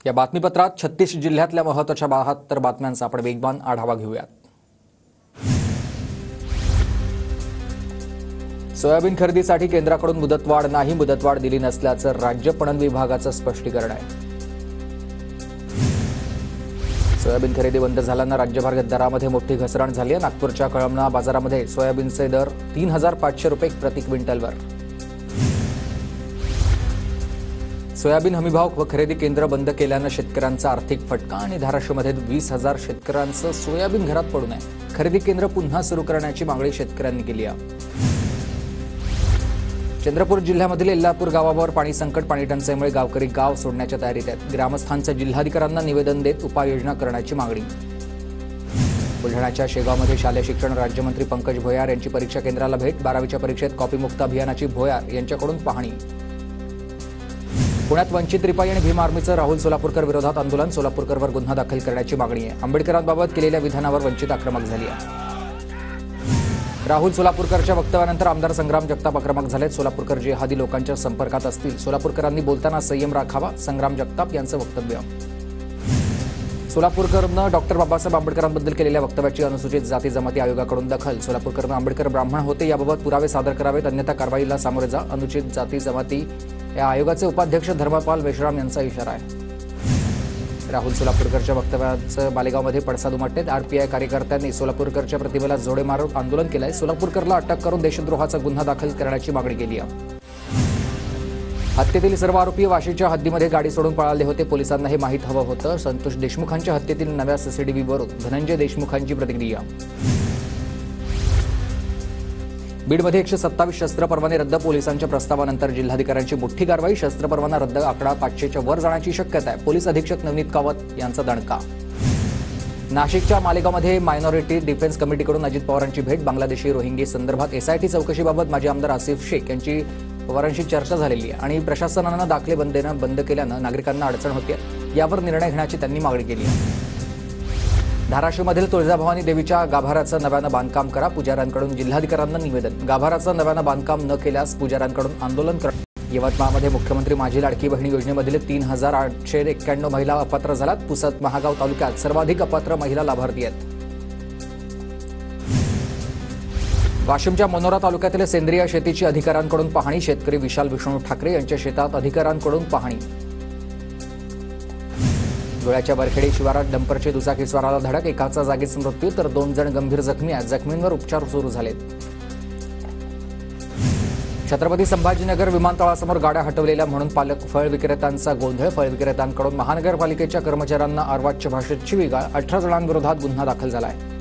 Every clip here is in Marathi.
या बातमीपत्रात 36 जिल्ह्यातल्या महत्त्वाच्या 72 बातम्यांचा आपण वेगवान आढावा घेऊयात। सोयाबीन खरेदीसाठी केंद्राकडून मुदतवाढ नाही, मुदतवाढ दिली नसल्याचं राज्य पणन विभागाचं स्पष्टीकरण आहे। सोयाबीन खरेदी बंद झाल्यानं राज्यभर दरामध्ये मोठी घसरण झाली आहे। नागपूरच्या कळमना बाजारामध्ये सोयाबीनचे दर 3500 रुपये प्रति क्विंटलवर। सोयाबीन हमीभाव व खरेदी केंद्र बंद केल्यानं शेतकऱ्यांचा आर्थिक फटका आणि धाराशिवमध्ये 20,000 शेतकऱ्यांचं सोयाबीन घरात पडू नये खरेदी केंद्र पुन्हा सुरू करण्याची मागणी शेतकऱ्यांनी केली आहे। चंद्रपूर जिल्ह्यामधील इल्लापूर गावावर पाणी संकट, पाणी टंचाईमुळे गावकरी गाव सोडण्याच्या तयारीत आहेत। ग्रामस्थांचं जिल्हाधिकाऱ्यांना निवेदन देत उपाययोजना करण्याची मागणी। बुलढाण्याच्या शेगावमध्ये शालेय शिक्षण राज्यमंत्री पंकज भोयार यांची परीक्षा केंद्राला भेट, 12वीच्या परीक्षेत कॉपीमुक्त अभियानाची भोयार यांच्याकडून पाहणी। पुण्यात वंचित रिपाई आणि भीम आर्मीचं राहुल सोलापूरकर विरोधात आंदोलन, सोलापूरकरवर गुन्हा दाखल करण्याची मागणी आहे। आंबेडकरांबाबत केलेल्या विधानावर वंचित आक्रमक झाली आहे। राहुल सोलापूरकरच्या वक्तव्यानंतर आमदार संग्राम जगताप आक्रमक झालेत। सोलापूरकर जिहादी लोकांच्या संपर्कात असतील, सोलापूरकरांनी बोलताना संयम राखावा, संग्राम जगताप यांचं वक्तव्य। सोलापूरकरनं डॉक्टर बाबासाहेब आंबेडकरांबद्दल केलेल्या वक्तव्याची अनुसूचित जाती जमाती आयोगाकडून दखल, सोलापूरकरनं आंबेडकर ब्राह्मण होते याबाबत पुरावे सादर करावेत, अन्यथा कारवाईला सामोरे जा, अनुसूचित जाती जमाती या आयोगाचे उपाध्यक्ष धर्मपाल मेश्राम यांचा इशारा आहे। राहुल सोलापूरकरच्या वक्तव्याचं मालेगावमध्ये पडसाद उमटले। आरपीआय कार्यकर्त्यांनी सोलापूरकरच्या प्रतिमेला जोडे मारून आंदोलन केलंय। सोलापूरकरला अटक करून देशद्रोहाचा गुन्हा दाखल करण्याची मागणी केली आहे। हत्येतील सर्व आरोपी वाशीच्या हद्दीमध्ये गाडी सोडून पळाले होते, पोलिसांना हे माहीत हवं होतं। संतोष देशमुखांच्या हत्येतील नव्या सीसीटीव्हीवरून धनंजय देशमुखांची प्रतिक्रिया। बीडमध्ये 127 शस्त्र परवाने रद्द, पोलिसांच्या प्रस्तावानंतर जिल्हाधिकाऱ्यांची मोठी कारवाई, शस्त्र परवाना रद्द आकडा 500च्या वर जाण्याची शक्यता आहे। पोलीस अधीक्षक नवनीत कावत यांचा दणका। नाशिकच्या मालेगावमध्ये मायनॉरिटी डिफेन्स कमिटीकडून अजित पवारांची भेट, बांगलादेशी रोहिंगी संदर्भात एसआयटी चौकशीबाबत माजी आमदार आसिफ शेख यांची पवारांशी चर्चा झालेली आहे आणि प्रशासनानं दाखले बंद केल्यानं नागरिकांना अडचण होते, यावर निर्णय घेण्याची त्यांनी मागणी केली आहे। धाराशिवमधील तुळजाभवानी देवीच्या गाभाऱ्याचं नव्यानं बांधकाम करा, पुजाऱ्यांकडून जिल्हाधिकाऱ्यांना निवेदन, गाभाऱ्याचं नव्यानं बांधकाम न केल्यास पुजाऱ्यांकडून आंदोलन करा। यवतमाळमध्ये मुख्यमंत्री माझी लाडकी बहिणी योजनेमधील 3891 महिला अपात्र झाल्यात, पुसद महागाव तालुक्यात सर्वाधिक अपात्र महिला लाभार्थी आहेत। वाशिमच्या मनोरा तालुक्यातील सेंद्रिय शेतीची अधिकाऱ्यांकडून पाहणी, शेतकरी विशाल विष्णू ठाकरे यांच्या शेतात अधिकाऱ्यांकडून पाहणी। धुळ्याच्या वरखेडी शिवारात डंपरचे दुचाकीस्वाराला धडक, एकाचा जागीच मृत्यू तर 2 जण गंभीर जखमी आहेत, जखमींवर उपचार सुरू झालेत। छत्रपती संभाजीनगर विमानतळासमोर गाड्या हटवलेल्या म्हणून पालक फळ विक्रेत्यांचा गोंधळ, फळ विक्रेत्यांकडून महानगरपालिकेच्या कर्मचाऱ्यांना अर्वाच्य भाषेत शिवीगाळ, 18 जणांविरोधात गुन्हा दाखल झाला आहे।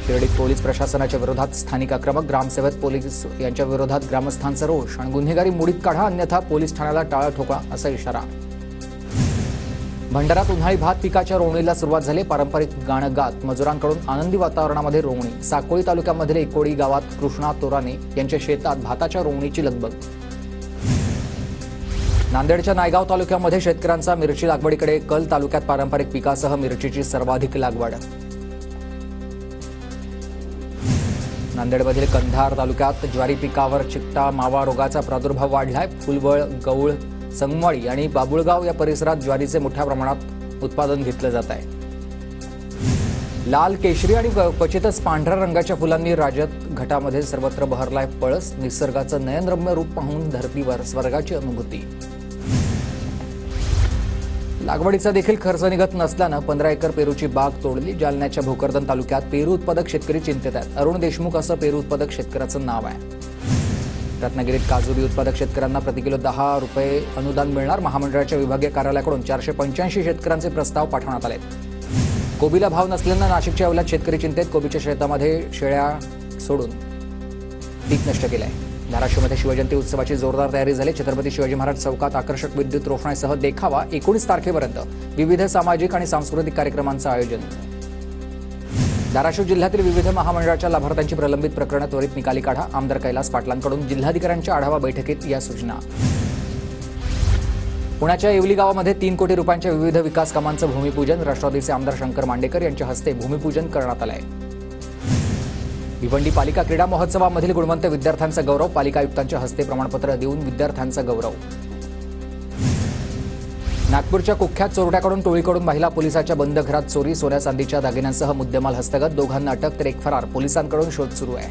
शिर्डीत पोलीस प्रशासनाच्या विरोधात स्थानिक आक्रमक, ग्रामसेवक पोलीस यांच्या विरोधात ग्रामस्थांचा रोष आणि गुन्हेगारी मोडीत काढा, अन्यथा पोलीस ठाण्याला टाळं ठोका असा इशारा। भंडारात उन्हाळी भात पिकाच्या रोवणीला सुरुवात झाली, पारंपरिक गाणं गात मजुरांकडून आनंदी वातावरणामध्ये रोवणी। साकोळी तालुक्यामधील एकोडी गावात कृष्णा तोराने यांच्या शेतात भाताच्या रोवणीची लगबग। नांदेडच्या नायगाव तालुक्यामध्ये शेतकऱ्यांचा मिरची लागवडीकडे कल, तालुक्यात पारंपरिक पिकासह मिरचीची सर्वाधिक लागवड। नांदेडमधील कंधार तालुक्यात ज्वारी पिकावर चिकटा मावा रोगाचा प्रादुर्भाव वाढलाय, फुलवळ, गवळ, संगमाळी आणि बाबुळगाव या परिसरात ज्वारीचे मोठ्या प्रमाणात उत्पादन घेतलं जात आहे। लाल, केशरी आणि क्वचितच पांढऱ्या रंगाच्या फुलांनी राज्यात घाटामध्ये सर्वत्र बहरलाय पळस, निसर्गाचं नयनरम्य रूप पाहून धरतीवर स्वर्गाची अनुभूती। लागवडीचा देखील खर्च निघत नसल्यानं 15 एकर पेरूची बाग तोडली, जालन्याच्या भोकरदन तालुक्यात पेरू उत्पादक शेतकरी चिंतेत आहेत। अरुण देशमुख असं पेरू उत्पादक शेतकऱ्याचं नाव आहे। रत्नागिरीत काजू बी उत्पादक शेतकऱ्यांना प्रतिकिलो 10 रुपये अनुदान मिळणार, महामंडळाच्या विभागीय कार्यालयाकडून 485 शेतकऱ्यांचे प्रस्ताव पाठवण्यात आले। कोबीला भाव नसल्यानं नाशिकच्या येवल्यात शेतकरी चिंतेत, कोबीच्या शेतामध्ये शेळ्या सोडून पीक नष्ट केलंय। धाराशिवमध्ये शिवजयंती उत्सवाची जोरदार तयारी झाली, छत्रपती शिवाजी महाराज चौकात आकर्षक विद्युत रोषणाईसह देखावा, 19 तारखेपर्यंत विविध सामाजिक आणि सांस्कृतिक कार्यक्रमांचं आयोजन। धाराशिव जिल्ह्यातील विविध महामंडळाच्या लाभार्थ्यांची प्रलंबित प्रकरणं त्वरित निकाली काढा, आमदार कैलास पाटलांकडून जिल्हाधिकाऱ्यांच्या आढावा बैठकीत या सूचना। पुण्याच्या येवली गावामध्ये 3 कोटी रुपयांच्या विविध विकास कामांचं भूमिपूजन, राष्ट्रवादीचे आमदार शंकर मांडेकर यांच्या हस्ते भूमिपूजन करण्यात आलंय। भिवंडी पालिका क्रीडा महोत्सवामधील गुणवंत विद्यार्थ्यांचा गौरव, पालिका आयुक्तांच्या हस्ते प्रमाणपत्र देऊन विद्यार्थ्यांचा गौरव। नागपूरच्या कुख्यात चोरट्याकडून टोळीकडून महिला पोलिसाच्या बंद घरात चोरी, सोन्या चांदीच्या दागिन्यांसह मुद्देमाल हस्तगत, दोघांना अटक तर एक फरार, पोलिसांकडून शोध सुरू आहे.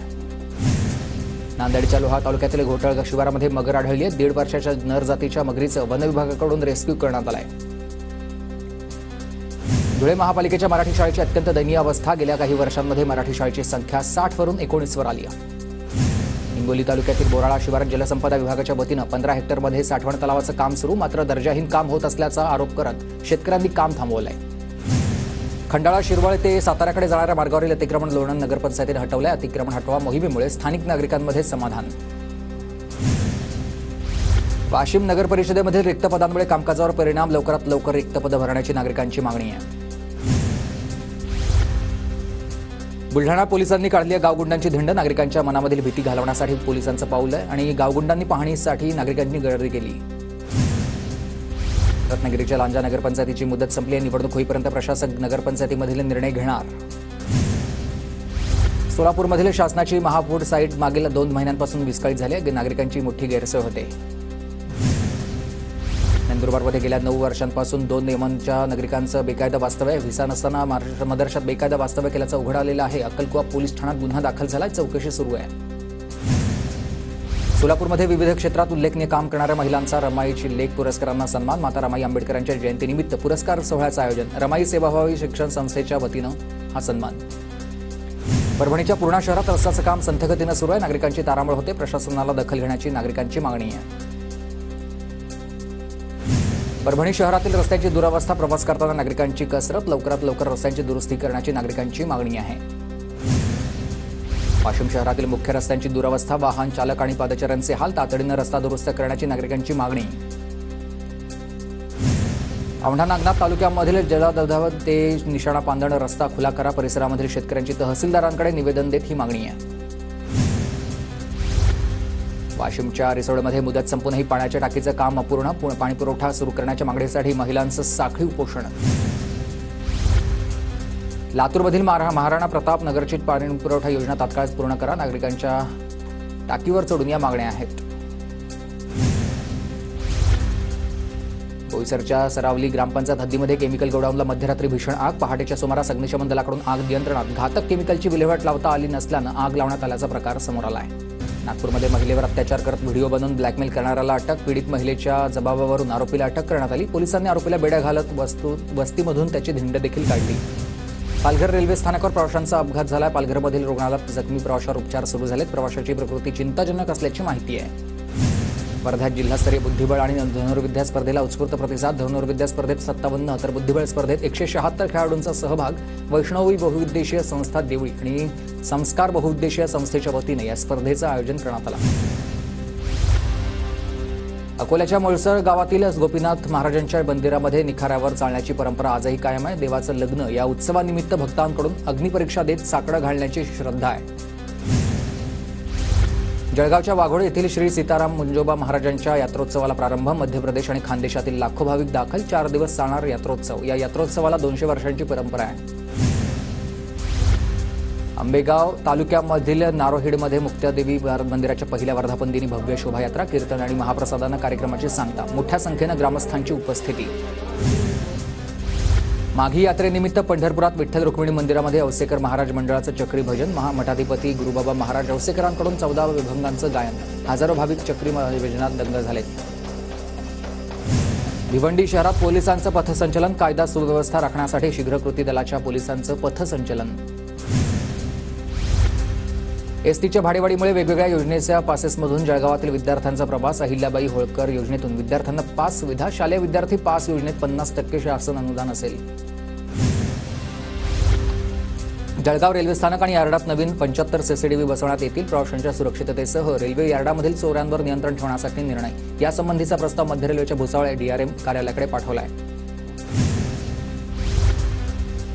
नांदेडच्या लोहा तालुक्यातील घोटाळगा शिवारामध्ये मगर आढळली आहे. 1.5 वर्षाच्या नर जातीच्या मगरीचं वन विभागाकडून रेस्क्यू करण्यात आलंय. धुळे महापालिकेच्या मराठी शाळेची अत्यंत दयनीय अवस्था. गेल्या काही वर्षांमध्ये मराठी शाळेची संख्या 60 वरून 19 वर आली आहे. हिंगोली तालुक्यातील बोराळा शिवारात जलसंपदा विभागाच्या वतीनं 15 हेक्टरमध्ये साठवण तलावाचं काम सुरू, मात्र दर्जाहीन काम होत असल्याचा आरोप करत शेतकऱ्यांनी काम थांबवलंय. खंडाळा शिरवळ ते साताऱ्याकडे जाणाऱ्या मार्गावरील अतिक्रमण लोणंद नगरपंचायतीने हटवलंय. अतिक्रमण हटवा मोहिमेमुळे स्थानिक नागरिकांमध्ये समाधान. वाशिम नगर परिषदेमध्ये रिक्त पदांमुळे कामकाजावर परिणाम, लवकरात लवकर रिक्त पदं भरण्याची नागरिकांची मागणी आहे. बुलढाणा पोलिसांनी काढली गावगुंडांची धिंड. नागरिकांच्या मनामधील भीती घालवण्यासाठी पोलिसांचं पाऊल आहे आणि गावगुंडांनी पाहणीसाठी नागरिकांनी गर्दी केली. रत्नागिरीच्या लांजा नगरपंचायतीची मुदत संपली आहे. निवडणूक होईपर्यंत प्रशासक नगरपंचायतीमधील निर्णय घेणार. सोलापूरमधील शासनाची महाफूड साईट मागील 2 महिन्यांपासून विस्कळीत झाली आहे. नागरिकांची मोठी गैरसोय होते. नंदुरबारमध्ये गेल्या 9 वर्षांपासून 2 नियमांच्या नागरिकांचं बेकायदा वास्तव्य आहे. व्हिसा नसताना मदरशात बेकायदा वास्तव्य केल्याचं उघड आलेलं आहे. अक्कलकुवा पोलीस ठाण्यात गुन्हा दाखल झाला, चौकशी सुरू आहे. सोलापूरमध्ये विविध क्षेत्रात उल्लेखनीय काम करणाऱ्या महिलांचा रमाईची लेख पुरस्कारांना सन्मान. माता रमाई आंबेडकरांच्या जयंतीनिमित्त पुरस्कार सोहळ्याचं आयोजन. रमाई सेवाभावी शिक्षण संस्थेच्या वतीनं हा सन्मान. परभणीच्या पूर्णा शहरात रस्त्याचं काम संथगतीनं सुरू आहे. नागरिकांची तारांबळ होते. प्रशासनाला दखल घेण्याची नागरिकांची मागणी आहे. परभणी शहरातील रस्त्यांची दुरावस्था, प्रवास करताना नागरिकांची कसरत. लवकरात लवकर रस्त्यांची दुरुस्ती करण्याची नागरिकांची मागणी आहे. वाशिम शहरातील मुख्य रस्त्यांची दुरावस्था, वाहन चालक आणि पादचाऱ्यांचे हाल. तातडीनं रस्ता दुरुस्त करण्याची नागरिकांची मागणी. औंढा नागनाथ तालुक्यामधील जलादधावत ते निशाणा पांदण रस्ता खुला करा. परिसरामधील शेतकऱ्यांची तहसीलदारांकडे निवेदन देत ही मागणी आहे. वाशिमच्या रिसोडमध्ये मुदत संपूनही पाण्याच्या टाकीचं काम अपूर्ण. पाणीपुरवठा सुरू करण्याच्या मागणीसाठी महिलांचं साखळी उपोषण. लातूरमधील महाराणा प्रताप नगरची पाणीपुरवठा योजना तात्काळ पूर्ण करा. नागरिकांच्या टाकीवर चढून या मागण्या आहेत. बोईसरच्या सरावली ग्रामपंचायत हद्दीमध्ये केमिकल गोडाऊनला मध्यरात्री भीषण आग. पहाटेच्या सुमारास अग्निशमन दलाकडून आग नियंत्रणात. घातक केमिकलची विल्हेवाट लावता आली नसल्यानं आग लावण्यात आल्याचा प्रकार समोर आला आहे. नागपूरमध्ये महिलेवर अत्याचार करत व्हिडिओ बनवून ब्लॅकमेल करणाऱ्याला अटक. पीडित महिलेच्या जबाबावरून आरोपीला अटक करण्यात आली. पोलिसांनी आरोपीला बेड्या घालत वस्तीमधून त्याची धिंड देखील काढली. पालघर रेल्वे स्थानकावर प्रवाशांचा अपघात झाला. पालघरमधील रुग्णालयात जखमी प्रवाशावर उपचार सुरू झालेत. प्रवाशाची प्रकृती चिंताजनक असल्याची माहिती आहे. वर्ध्यात जिल्हास्तरीय बुद्धिबळ आणि धनुर्विद्या स्पर्धेला उत्स्फूर्त प्रतिसाद. धनुर्विद्या स्पर्धेत 57 तर बुद्धिबळ स्पर्धेत 176 खेळाडूंचा सहभाग. वैष्णवी बहुउद्देशीय संस्था देवळी आणि संस्कार बहुउद्देशीय संस्थेच्या वतीने या स्पर्धेचं आयोजन करण्यात आलं. अकोल्याच्या मोळसर गावातील गोपीनाथ महाराजांच्या मंदिरामध्ये निखाऱ्यावर चालण्याची परंपरा आजही कायम आहे. देवाचं लग्न या उत्सवानिमित्त भक्तांकडून अग्निपरीक्षा देत साकडं घालण्याची श्रद्धा आहे. जळगावच्या वाघोळे येथील श्री सीताराम मुंजोबा महाराजांच्या यात्रोत्सवाला प्रारंभ. मध्य प्रदेश आणि खानदेशातील लाखो भाविक दाखल. 4 दिवस चालणार यात्रोत्सव. या यात्रोत्सवाला 200 वर्षांची परंपरा आहे. आंबेगाव तालुक्यामधील नारोहिडमध्ये मुक्तादेवी मंदिराच्या पहिल्या वर्धापन दिनी भव्य शोभायात्रा. कीर्तन आणि महाप्रसादानं कार्यक्रमाची सांगता. मोठ्या संख्येनं ग्रामस्थांची उपस्थिती. माघी यात्रेनिमित्त पंढरपुरात विठ्ठल रुक्मिणी मंदिरामध्ये औसेकर महाराज मंडळाचं चक्री भजन. मठाधिपती गुरुबाबा महाराज औसेकरांकडून 14 विभंगांचं गायन. हजारो भाविक चक्री भजनात दंग झालेत. भिवंडी शहरात पोलिसांचं पथसंचलन. कायदा सुव्यवस्था राखण्यासाठी शीघ्र कृती दलाच्या पोलिसांचं पथसंचलन. एसटीच्या भाडेवाढीमुळे वेगवेगळ्या योजनेच्या पासेसमधून जळगावातील विद्यार्थ्यांचा प्रवास. अहिल्याबाई होळकर योजनेतून विद्यार्थ्यांना पास सुविधा. शालेय विद्यार्थी पास योजनेत 50% शासन अनुदान असेल. जळगाव रेल्वे स्थानक आणि यार्डात नवीन 75 सीसीटीव्ही बसवण्यात येतील. प्रवाशांच्या सुरक्षिततेसह रेल्वे यार्डामधील चोऱ्यांवर नियंत्रण ठेवण्यासाठी निर्णय. यासंबंधीचा प्रस्ताव मध्य रेल्वेच्या भुसावळ डीआरएम कार्यालयाकडे पाठवला आहे.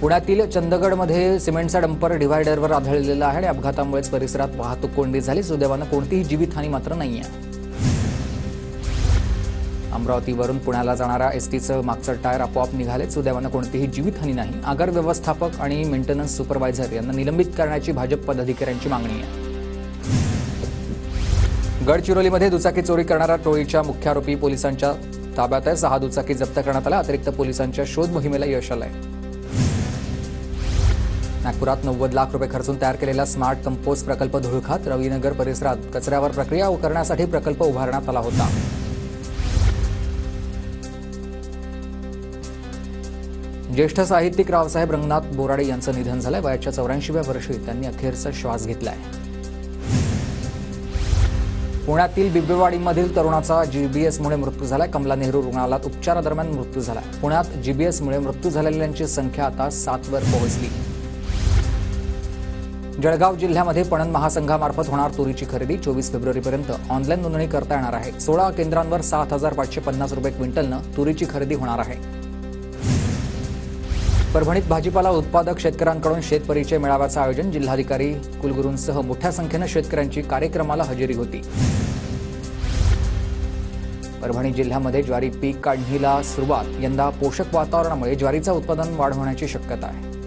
पुण्यातील चंदगडमध्ये सिमेंटचा डंपर डिव्हायडरवर आढळलेला आहे आणि अपघातामुळेच परिसरात वाहतूक कोंडी झाली. सुदैवानं कोणतीही जीवितहानी मात्र नाहीये. अमरावतीवरून पुण्याला जाणाऱ्या एसटीचं मागचं टायर आपोआप निघाले. सुदैवानं कोणतीही जीवितहानी नाही. आगार व्यवस्थापक आणि मेंटेनन्स सुपरवायझर यांना निलंबित करण्याची भाजप पदाधिकाऱ्यांची मागणी आहे. गडचिरोलीमध्ये दुचाकी चोरी करणाऱ्या टोळीच्या मुख्य आरोपी पोलिसांच्या ताब्यात आहे. 6 दुचाकी जप्त करण्यात आल्या. अतिरिक्त पोलिसांच्या शोध मोहिमेला यश आलंय. नागपुरात 90 लाख रुपये खर्चून तयार केलेला स्मार्ट कंपोस्ट प्रकल्प धुळखात. रविनगर परिसरात कचऱ्यावर प्रक्रिया करण्यासाठी प्रकल्प उभारण्यात आला होता. ज्येष्ठ साहित्यिक रावसाहेब रंगनाथ बोराडे यांचं निधन झालंय. वयाच्या 84व्या वर्षी त्यांनी अखेरचा श्वास घेतलाय. पुण्यातील बिबवेवाडीमधील तरुणाचा जीबीएसमुळे मृत्यू झालाय. कमला नेहरू रुग्णालयात उपचारादरम्यान मृत्यू झालाय. पुण्यात जीबीएसमुळे मृत्यू झालेल्यांची संख्या आता 7 वर पोहोचली. जळगाव जिल्ह्यामध्ये पणन महासंघामार्फत होणार तुरीची खरेदी. 24 फेब्रुवारीपर्यंत ऑनलाईन नोंदणी करता येणार आहे. 16 केंद्रांवर 7,550 रुपये क्विंटलनं तुरीची खरेदी होणार आहे. परभणीत भाजीपाला उत्पादक शेतकऱ्यांकडून शेत परिचय मेळाव्याचं आयोजन. जिल्हाधिकारी कुलगुरूंसह मोठ्या संख्येनं शेतकऱ्यांची कार्यक्रमाला हजेरी होती. परभणी जिल्ह्यामध्ये ज्वारी पीक काढणीला सुरुवात. यंदा पोषक वातावरणामुळे ज्वारीचं उत्पादन वाढ होण्याची शक्यता आहे.